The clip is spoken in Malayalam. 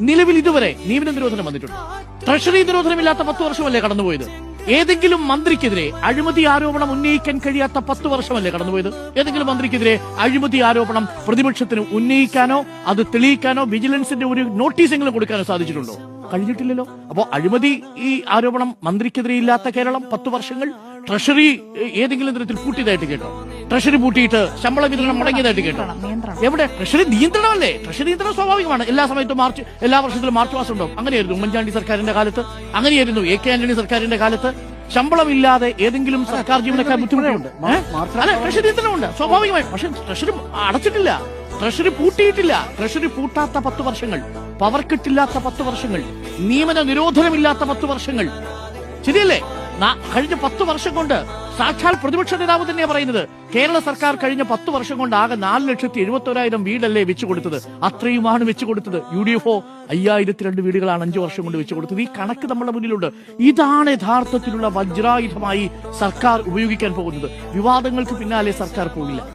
നിലവിൽ ഇതുവരെ നിയമന നിരോധനം വന്നിട്ടുണ്ട്. ട്രഷറി നിരോധനമില്ലാത്ത 10 വർഷമല്ലേ കടന്നുപോയത്? ഏതെങ്കിലും മന്ത്രിക്കെതിരെ അഴിമതി ആരോപണം ഉന്നയിക്കാൻ കഴിയാത്ത 10 വർഷമല്ലേ കടന്നുപോയത്? ഏതെങ്കിലും മന്ത്രിക്കെതിരെ അഴിമതി ആരോപണം പ്രതിപക്ഷത്തിന് ഉന്നയിക്കാനോ അത് തെളിയിക്കാനോ വിജിലൻസിന്റെ ഒരു നോട്ടീസെങ്കിലും കൊടുക്കാനോ സാധിച്ചിട്ടുണ്ടോ? കഴിഞ്ഞിട്ടില്ലല്ലോ. അപ്പോ അഴിമതി ഈ ആരോപണം മന്ത്രിക്കെതിരെ ഇല്ലാത്ത കേരളം 10 വർഷങ്ങൾ. ട്രഷറി ഏതെങ്കിലും തരത്തിൽ പൂട്ടിയതായിട്ട് കേട്ടോ? ട്രഷറി പൂട്ടിയിട്ട് ശമ്പള വിതരണം മുടങ്ങിയതായിട്ട് കേട്ടോ? എവിടെ? ട്രഷറി നിയന്ത്രണമല്ലേ? ട്രഷറി നിയന്ത്രണം സ്വാഭാവികമാണ്. എല്ലാ സമയത്തും എല്ലാ വർഷത്തിലും മാർച്ച് മാസം ഉണ്ടാവും. അങ്ങനെയായിരുന്നു ഉമ്മൻചാണ്ടി സർക്കാരിന്റെ കാലത്ത്, അങ്ങനെയായിരുന്നു AK ആന്റണി സർക്കാരിന്റെ കാലത്ത്. ശമ്പളമില്ലാതെ ഏതെങ്കിലും സർക്കാർ ജീവനക്കാർ ബുദ്ധിമുട്ടുണ്ട്. അല്ല, ട്രഷറി നിയന്ത്രണമുണ്ട് സ്വാഭാവികമായി. പക്ഷെ ട്രഷറി അടച്ചിട്ടില്ല, ട്രഷറി പൂട്ടിയിട്ടില്ല. ട്രഷറി പൂട്ടാത്ത 10 വർഷങ്ങൾ, പവർ കട്ടില്ലാത്ത 10 വർഷങ്ങൾ, നിയമന നിരോധനമില്ലാത്ത 10 വർഷങ്ങൾ. ശരിയല്ലേ? കഴിഞ്ഞ 10 വർഷം കൊണ്ട് സാക്ഷാൽ പ്രതിപക്ഷ നേതാവ് തന്നെയാണ് പറയുന്നത്, കേരള സർക്കാർ കഴിഞ്ഞ 10 വർഷം കൊണ്ട് ആകെ 4,71,000 വീടല്ലേ വെച്ചു കൊടുത്തത്. അത്രയുമാണ് വെച്ചു കൊടുത്തത്. UDF 5002 വീടുകളാണ് 5 വർഷം കൊണ്ട് വെച്ചു കൊടുത്തത്. ഈ കണക്ക് നമ്മുടെ മുന്നിലുണ്ട്. ഇതാണ് യഥാർത്ഥത്തിലുള്ള വജ്രായുധമായി സർക്കാർ ഉപയോഗിക്കാൻ പോകുന്നത്. വിവാദങ്ങൾക്ക് പിന്നാലെ സർക്കാർ പോകില്ല.